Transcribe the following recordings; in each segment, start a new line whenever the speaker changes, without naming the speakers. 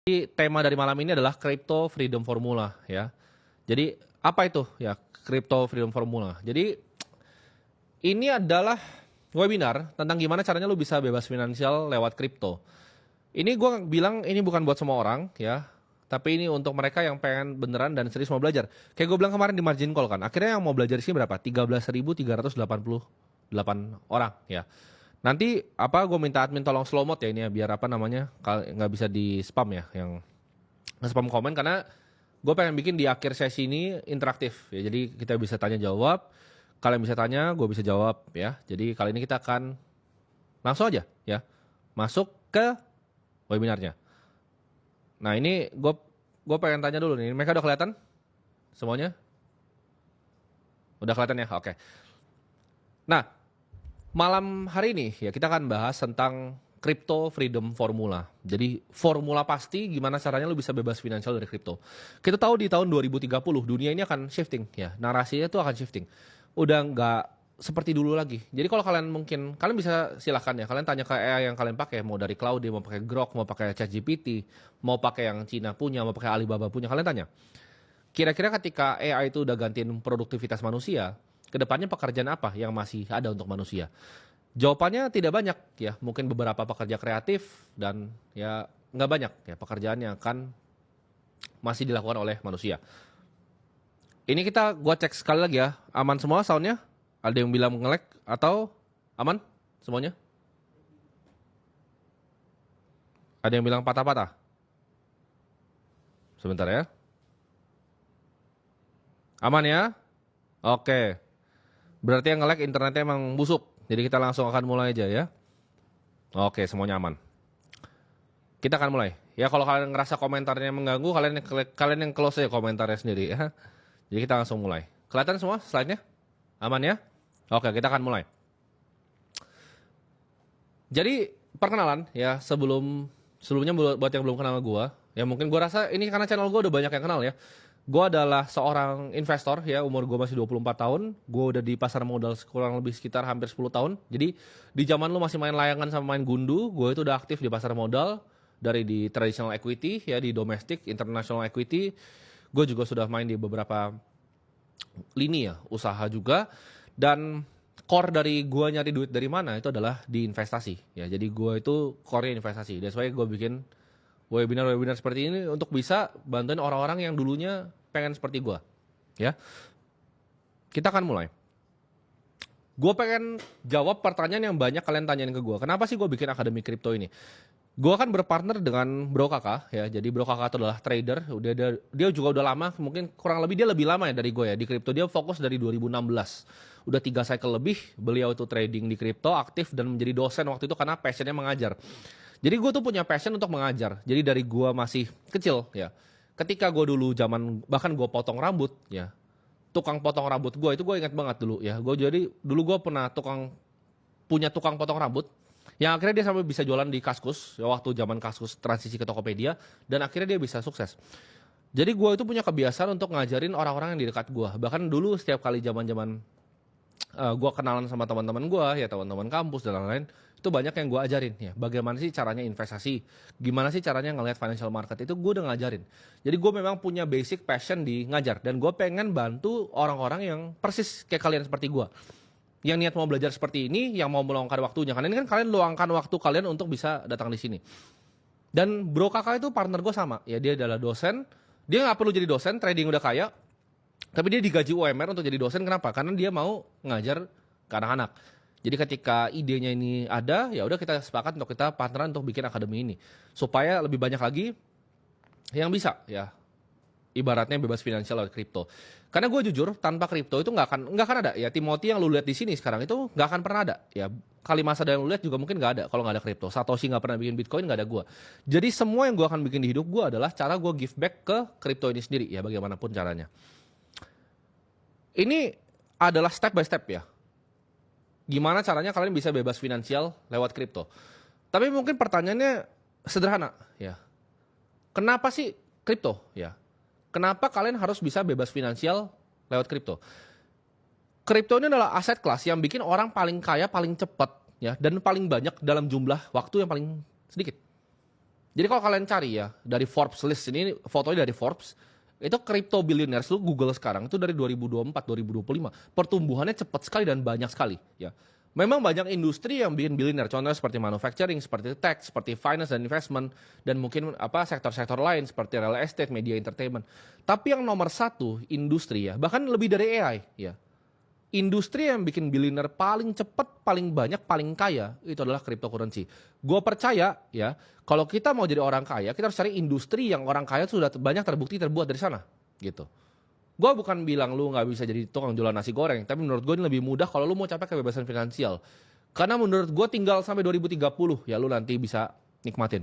Jadi tema dari malam ini adalah Crypto Freedom Formula ya. Jadi apa itu ya Crypto Freedom Formula? Jadi ini adalah webinar tentang gimana caranya lu bisa bebas finansial lewat kripto. Ini gue bilang ini bukan buat semua orang ya, tapi ini untuk mereka yang pengen beneran dan serius mau belajar. Kayak gue bilang kemarin di margin call kan, akhirnya yang mau belajar di sini berapa? 13.388 orang ya. Nanti apa gue minta admin tolong slow mode ya ini ya biar apa namanya nggak bisa di spam ya yang spam komen karena gue pengen bikin di akhir sesi ini interaktif ya jadi kita bisa tanya jawab, kalian bisa tanya gue bisa jawab ya. Jadi kali ini kita akan langsung aja ya masuk ke webinarnya. Nah ini gue pengen tanya dulu nih, mereka udah kelihatan semuanya? Udah kelihatan ya? Oke. Nah malam hari ini ya kita akan bahas tentang Crypto Freedom Formula. Jadi formula pasti gimana caranya lu bisa bebas finansial dari kripto. Kita tahu di tahun 2030 dunia ini akan shifting ya. Narasinya tuh akan shifting. Udah nggak seperti dulu lagi. Jadi kalau kalian mungkin kalian bisa silahkan ya kalian tanya ke AI yang kalian pakai mau dari Cloud, mau pakai Grok, mau pakai ChatGPT, mau pakai yang Cina punya, mau pakai Alibaba punya, kalian tanya. Kira-kira ketika AI itu udah gantiin produktivitas manusia, kedepannya pekerjaan apa yang masih ada untuk manusia? Jawabannya tidak banyak ya, mungkin beberapa pekerja kreatif dan ya nggak banyak ya pekerjaan yang akan masih dilakukan oleh manusia. Ini gua cek sekali lagi ya, aman semua soundnya? Ada yang bilang nge-lag atau aman semuanya? Ada yang bilang patah-patah? Sebentar ya. Aman ya? Oke. Berarti yang nge-lag internetnya emang busuk. Jadi kita langsung akan mulai aja ya. Oke, semuanya aman. Kita akan mulai. Ya kalau kalian ngerasa komentarnya mengganggu, kalian yang close aja komentarnya sendiri ya. Jadi kita langsung mulai. Kelihatan semua slide-nya? Aman ya? Oke, kita akan mulai. Jadi perkenalan ya sebelumnya buat yang belum kenal gua, ya mungkin gua rasa ini karena channel gua udah banyak yang kenal ya. Gue adalah seorang investor ya, umur gue masih 24 tahun. Gue udah di pasar modal kurang lebih sekitar hampir 10 tahun. Jadi di zaman lu masih main layangan sama main gundu, gue itu udah aktif di pasar modal. Dari di traditional equity ya, di domestic, international equity. Gue juga sudah main di beberapa lini ya, usaha juga. Dan core dari gue nyari duit dari mana itu adalah di investasi. Ya, jadi gue itu core-nya investasi. That's why gue bikin webinar seperti ini untuk bisa bantuin orang-orang yang dulunya pengen seperti gue. Ya, kita akan mulai. Gue pengen jawab pertanyaan yang banyak kalian tanyain ke gue. Kenapa sih gue bikin Akademi Kripto ini? Gue kan berpartner dengan Bro Kakak ya. Jadi Bro Kakak itu adalah trader. Dia juga udah lama, mungkin kurang lebih dia lebih lama ya dari gue ya. Di kripto dia fokus dari 2016. Udah 3 cycle lebih beliau itu trading di kripto, aktif dan menjadi dosen waktu itu karena passionnya mengajar. Jadi gue tuh punya passion untuk mengajar. Jadi dari gue masih kecil ya. Ketika gue dulu zaman bahkan gue potong rambut ya. Tukang potong rambut gue itu gue ingat banget dulu ya. Dulu gue pernah punya tukang potong rambut. Yang akhirnya dia sampai bisa jualan di Kaskus ya, waktu zaman Kaskus transisi ke Tokopedia dan akhirnya dia bisa sukses. Jadi gue itu punya kebiasaan untuk ngajarin orang-orang yang di dekat gue. Bahkan dulu setiap kali zaman-zaman gue kenalan sama teman-teman gue ya, teman-teman kampus dan lain-lain, itu banyak yang gue ajarin ya. Bagaimana sih caranya investasi, gimana sih caranya ngelihat financial market, itu gue udah ngajarin. Jadi gue memang punya basic passion di ngajar dan gue pengen bantu orang-orang yang persis kayak kalian seperti gue, yang niat mau belajar seperti ini, yang mau meluangkan waktunya. Karena ini kan kalian luangkan waktu kalian untuk bisa datang di sini. Dan Bro Kakak itu partner gue sama ya, dia adalah dosen. Dia nggak perlu jadi dosen, trading udah kaya, tapi dia digaji UMR untuk jadi dosen. Kenapa? Karena dia mau ngajar ke anak-anak. Jadi ketika idenya ini ada, ya udah kita sepakat untuk kita partneran untuk bikin akademi ini supaya lebih banyak lagi yang bisa ya. Ibaratnya bebas finansial lewat kripto. Karena gue jujur, tanpa kripto itu nggak akan ada ya. Timothy yang lu lihat di sini sekarang itu nggak akan pernah ada ya. Kali masa yang lu lihat juga mungkin nggak ada kalau nggak ada kripto. Satoshi nggak pernah bikin Bitcoin, nggak ada gue. Jadi semua yang gue akan bikin di hidup gue adalah cara gue give back ke kripto ini sendiri ya, bagaimanapun caranya. Ini adalah step by step ya. Gimana caranya kalian bisa bebas finansial lewat kripto. Tapi mungkin pertanyaannya sederhana ya. Kenapa sih kripto ya? Kenapa kalian harus bisa bebas finansial lewat kripto? Kripto ini adalah aset kelas yang bikin orang paling kaya, paling cepat ya, dan paling banyak dalam jumlah waktu yang paling sedikit. Jadi kalau kalian cari ya dari Forbes list ini, fotonya dari Forbes, itu crypto billionaires lu Google sekarang itu dari 2024 2025 pertumbuhannya cepat sekali dan banyak sekali ya. Memang banyak industri yang bikin billionaire, contohnya seperti manufacturing, seperti tech, seperti finance dan investment, dan mungkin apa sektor-sektor lain seperti real estate, media entertainment. Tapi yang nomor satu industri ya, bahkan lebih dari AI ya. Industri yang bikin billionaire paling cepat, paling banyak, paling kaya itu adalah cryptocurrency. Gue percaya ya, kalau kita mau jadi orang kaya, kita harus cari industri yang orang kaya sudah banyak terbukti terbuat dari sana, gitu. Gue bukan bilang lu nggak bisa jadi tukang jualan nasi goreng, tapi menurut gue ini lebih mudah kalau lu mau capai kebebasan finansial. Karena menurut gue tinggal sampai 2030 ya lu nanti bisa nikmatin.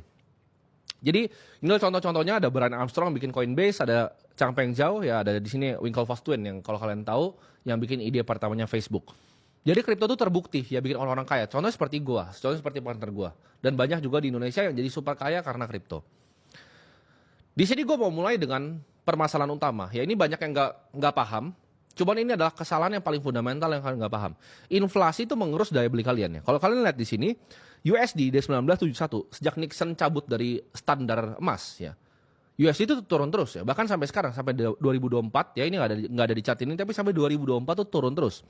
Jadi ini contoh-contohnya, ada Brian Armstrong bikin Coinbase, ada Changpeng Zhao ya, ada di sini Winklevoss Twin yang kalau kalian tahu yang bikin ide pertamanya Facebook. Jadi kripto itu terbukti ya bikin orang-orang kaya. Contohnya seperti gua, contohnya seperti partner gua, dan banyak juga di Indonesia yang jadi super kaya karena kripto. Di sini gua mau mulai dengan permasalahan utama. Ya ini banyak yang nggak paham. Cuman ini adalah kesalahan yang paling fundamental yang kalian nggak paham. Inflasi itu mengerus daya beli kalian ya. Kalau kalian lihat di sini, USD di 1971 sejak Nixon cabut dari standar emas ya. USD itu turun terus ya. Bahkan sampai sekarang sampai 2024 ya, ini nggak ada di chart ini, tapi sampai 2024 tuh turun terus.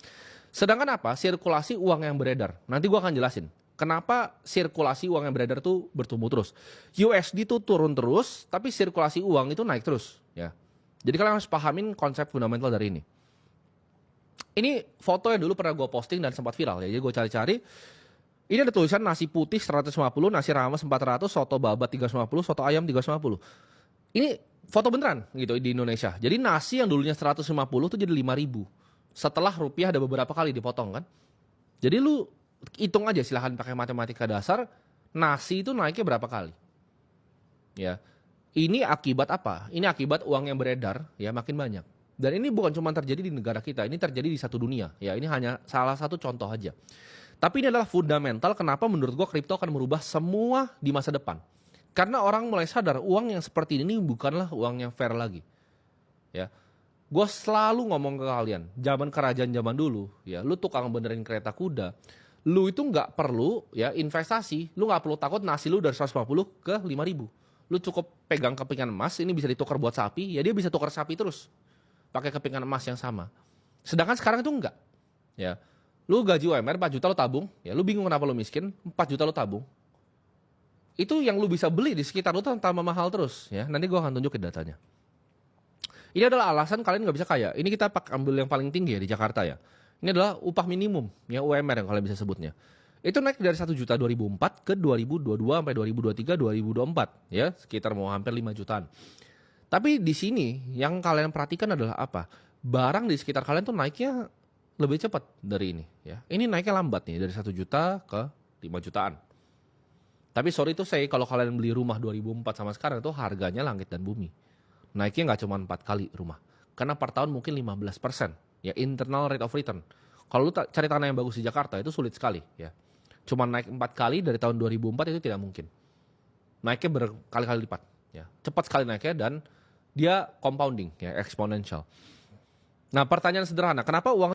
Sedangkan apa? Sirkulasi uang yang beredar. Nanti gua akan jelasin. Kenapa sirkulasi uang yang beredar tuh bertumbuh terus. USD tuh turun terus, tapi sirkulasi uang itu naik terus ya. Jadi kalian harus pahamin konsep fundamental dari ini. Ini foto yang dulu pernah gue posting dan sempat viral ya. Jadi gue cari-cari. Ini ada tulisan nasi putih 150, nasi rames 400, soto babat 350, soto ayam 350. Ini foto beneran gitu di Indonesia. Jadi nasi yang dulunya 150 tuh jadi 5.000. Setelah rupiah ada beberapa kali dipotong kan. Jadi lu hitung aja, silahkan pakai matematika dasar. Nasi itu naiknya berapa kali. Ya. Ini akibat apa? Ini akibat uang yang beredar ya makin banyak. Dan ini bukan cuma terjadi di negara kita, ini terjadi di satu dunia. Ya, ini hanya salah satu contoh aja. Tapi ini adalah fundamental kenapa menurut gue kripto akan merubah semua di masa depan. Karena orang mulai sadar uang yang seperti ini bukanlah uang yang fair lagi. Ya, gue selalu ngomong ke kalian, zaman kerajaan zaman dulu, ya, lu tukang benerin kereta kuda, lu itu nggak perlu ya investasi, lu nggak perlu takut nasi lu dari 150 ke 5.000. Lu cukup pegang kepingan emas, ini bisa ditukar buat sapi, ya dia bisa tukar sapi terus. Pakai kepingan emas yang sama. Sedangkan sekarang itu enggak. Ya. Lu gaji UMR 4 juta lu tabung, ya lu bingung kenapa lu miskin, 4 juta lu tabung. Itu yang lu bisa beli di sekitar lu tambah mahal terus, ya. Nanti gua akan tunjukin datanya. Ini adalah alasan kalian nggak bisa kaya. Ini kita ambil yang paling tinggi ya di Jakarta ya. Ini adalah upah minimum, ya UMR yang kalian bisa sebutnya. Itu naik dari 1 juta 2004 ke 2022 sampai 2023 2024, ya, sekitar mau hampir 5 jutaan. Tapi di sini yang kalian perhatikan adalah apa? Barang di sekitar kalian tuh naiknya lebih cepat dari ini. Ya. Ini naiknya lambat nih, dari 1 juta ke 5 jutaan. Tapi sorry tuh saya, kalau kalian beli rumah 2004 sama sekarang itu harganya langit dan bumi. Naiknya nggak cuma 4 kali rumah. Karena per tahun mungkin 15%. Ya, internal rate of return. Kalau lu cari tanah yang bagus di Jakarta itu sulit sekali. Ya. Cuma naik 4 kali dari tahun 2004 itu tidak mungkin. Naiknya berkali-kali lipat. Ya. Cepat sekali naiknya dan dia compounding, ya, eksponensial. Nah, pertanyaan sederhana, kenapa uang